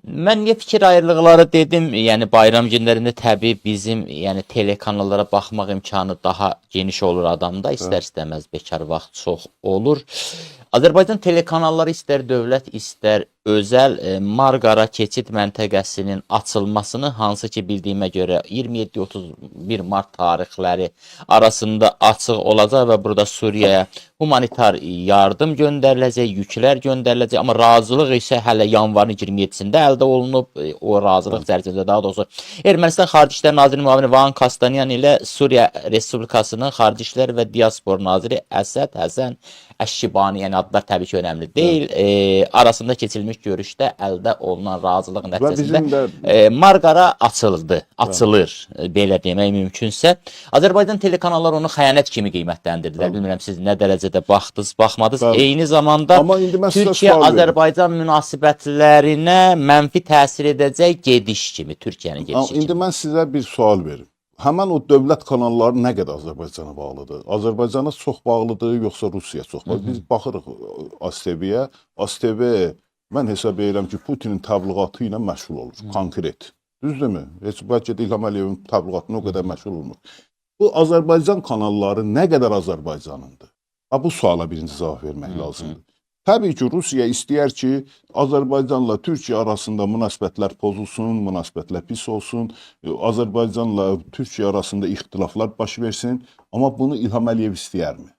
Mən niyə fikir ayrılıqları dedim? Yəni bayram günlərində təbii bizim, yəni telekanallara baxmaq imkanı daha geniş olur adamda. İstər-istəməz bekar vaxt çox olur. Azərbaycan telekanalları istər dövlət, istər özəl Marqara keçid məntəqəsinin açılmasını, hansı ki bildiyimə görə 27-31 mart tarixləri arasında açıq olacaq və burada Suriyaya humanitar yardım göndəriləcək, yüklər göndəriləcək, amma razılıq isə hələ yanvarın 27-sində əldə olunub. O razılıq çərçivəsində, daha doğrusu Ermənistan Xarici İşlər Nazirinin müavini Van Kastanyan ilə Suriya Respublikasının Xarici İşlər və Diaspor Naziri Əsəd Həsən Əşşibani, yəni adlar təbii ki önəmli deyil, arasında keçirilmiş görüşdə əldə olunan razılıq nəticəsində Marqara açıldı, açılır, belə demək mümkünsə. Azərbaycan telekanalları onu xəyanət kimi qiymətləndirdilər. Bilmirəm siz nə dərəcədə baxdınız, baxmadınız. Eyni zamanda Türkiyə-Azərbaycan münasibətlərinə mənfi təsir edəcək gediş kimi, Türkiyənin gedişi kimi. İndi mən sizə bir sual verim. Həmən o dövlət kanalları nə qədər Azərbaycana bağlıdır? Azərbaycana çox bağlıdır, yoxsa Rusiyaya çox bağlıdır? Biz baxırıq ASTV-yə. ASTV, mən hesab edirəm ki, Putinin təbliğatı ilə məşğul olur, konkret. Düzdürmü? Heç bəlkə də İlham Əliyevin təbliğatına o qədər məşğul olmur. Bu Azərbaycan kanalları nə qədər Azərbaycanındır? Bu suala birinci cavab vermək lazımdır. Təbii ki, Rusiya istəyər ki, Azərbaycanla Türkiyə arasında münasibətlər pozulsun, münasibətlər pis olsun, Azərbaycanla Türkiyə arasında ixtilaflar baş versin, amma bunu İlham Əliyev istəyərmi?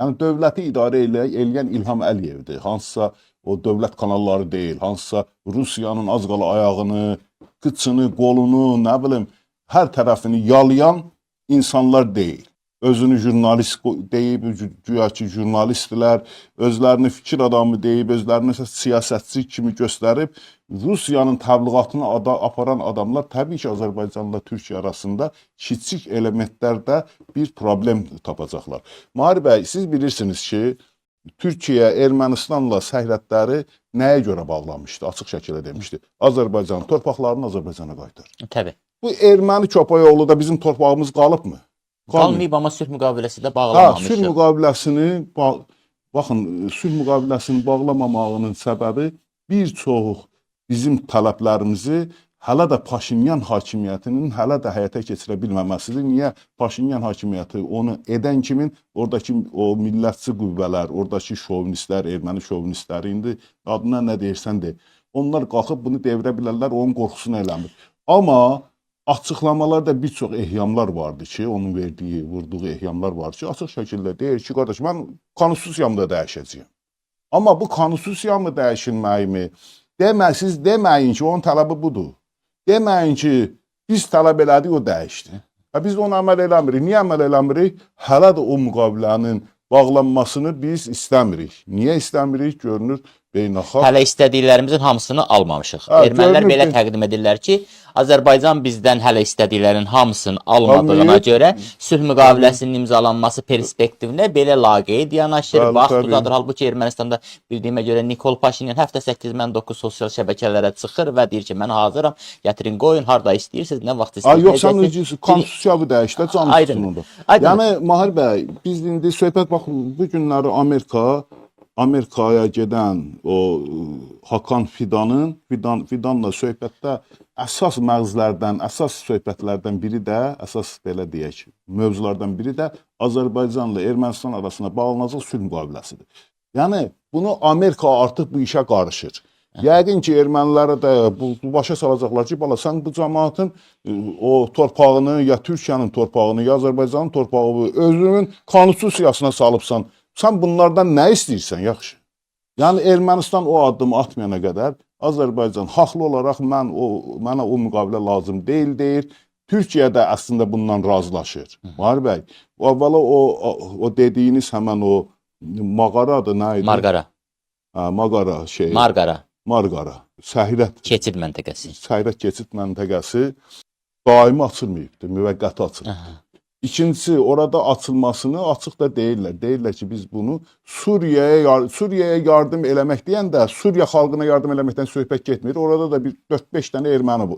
Yəni, dövləti idarə eləyən İlham Əliyevdir, hansısa o dövlət kanalları deyil, hansısa Rusiyanın az qala ayağını, qıçını, qolunu, nə bilim, hər tərəfini yalayan insanlar deyil. Özünü jurnalist deyib, güya ki jurnalistlər, özlərini fikir adamı deyib, özlərini siyasətçi kimi göstərib, Rusiyanın təbliğatını aparan adamlar təbii ki, Azərbaycanla Türkiyə arasında kiçik elementlərdə bir problem tapacaqlar. Mahir bəy, siz bilirsiniz ki, Türkiyə Ermənistanla səhrətləri nəyə görə bağlamışdı, açıq şəkildə demişdi. Azərbaycan torpaqlarını Azərbaycana qaytar. Təbii. Bu erməni Çapayoğlu da bizim torpağımız qalıbmı? Qalmayıb, amma sülh müqaviləsi də bağlamamışdır. Sülh müqaviləsini, baxın, sülh müqaviləsini bağlamamağının səbəbi bir çox bizim tələblərimizi hələ də Paşinyan hakimiyyətinin hələ də həyata keçirə bilməməsidir. Niyə? Paşinyan hakimiyyəti onu edən kimin, oradakı o millətçi qüvvələr, oradakı şovinistlər, erməni şovinistləri, indi adına nə deyirsən de, onlar qalxıb bunu devirə bilərlər, onun qorxusunu eləmir. Amma açıqlamalarda bir çox ehyamlar vardı ki, onun verdiyi, vurduğu ehyamlar var ki, açıq şəkildə deyir ki, qardaş, mən konstitusiyamı da dəyişəcəyim. Amma bu konstitusiyamı dəyişilməyimi, siz deməyin ki, onun tələbi budur. Deməyin ki, biz tələb elədik, o dəyişdi. Biz onu əməl eləmirik. Niyə əməl eləmirik? Hələ də o müqavilənin bağlanmasını biz istəmirik. Niyə istəmirik? Görünür, beynəlxalq. Hələ istədiklərimizin hamısını almamışıq. Ermənilər belə təqdim edirlər ki, Azərbaycan bizdən hələ istədiklərinin hamısını almadığına görə sülh müqaviləsinin imzalanması perspektivinə belə laqeyd yanaşır, vaxt uzadır. Halbuki Ermənistanda bildiyimə görə Nikol Paşinyan həftə 8, mən 9 sosial şəbəkələrə çıxır və deyir ki, mən hazıram, gətirin, qoyun, harada istəyirsiniz, nə vaxt istəyirsiniz. Yoxsa konstitusiyanı dəyişdə, canlısınında. Yəni, Mahir bəy, biz indi söhbət, baxın, bu günləri Amerikaya gedən o Hakan Fidanla söhbətdə əsas məğzlərdən, əsas söhbətlərdən biri də, əsas belə deyək, mövzulardan biri də Azərbaycanla Ermənistan arasında bağlanacaq sülh müqaviləsidir. Yəni, bunu Amerika artıq bu işə qarışır. Yəqin ki, ermənilərə də başa salacaqlar ki, bala, sən bu cəmaatın o torpağını, ya Türkiyənin torpağını, ya Azərbaycanın torpağı özünün konstitusiyasına salıbsan, sən bunlardan nə istəyirsən, yaxşı? Yəni, Ermənistan o addımı atmayana qədər Azərbaycan haqlı olaraq mənə o müqavilə lazım deyil, deyir. Türkiyə də əslində bundan razılaşır. Mahir bəy, əvvəla o dediyiniz həmən o mağaradır, nə idi? Marqara. Marqara. Səhrət. Keçid məntəqəsi. Səhrət keçid məntəqəsi daimi açılmayıbdır, müvəqqəti açılıb. İkincisi, orada açılmasını açıq da deyirlər. Deyirlər ki, biz bunu Suriyaya yardım eləmək deyəndə, Suriya xalqına yardım eləməkdən söhbət getmir. Orada da bir 4-5 dənə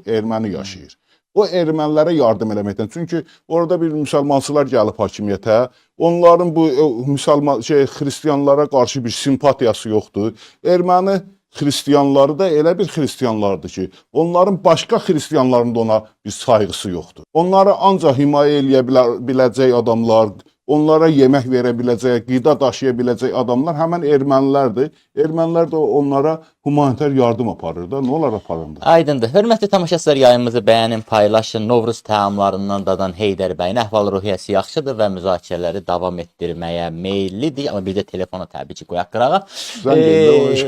erməni yaşayır. O ermənilərə yardım eləməkdən. Çünki orada bir müsəlmançılar gəlib hakimiyyətə. Onların bu xristiyanlara qarşı bir simpatiyası yoxdur. Erməni xristianları da elə bir xristianlardır ki, onların başqa xristianların da ona bir sayğısı yoxdur. Onları ancaq himayə eləyə biləcək adamlar, onlara yemək verə biləcək, qida daşıya biləcək adamlar həmin ermənilərdir. Ermənilər də onlara humanitar yardım aparır da. Nə olar aparanda? Aydındır. Hörmətli tamaşaçılar, yayımızı bəyənin, paylaşın. Novruz təamlarından dadan Heydər bəyin əhval-ruhiyyəsi yaxşıdır və müzakirələri davam etdirməyə meyllidir. Amma bir də telefona təbii ki, qoyaq qırağa. Zəng edə o iş.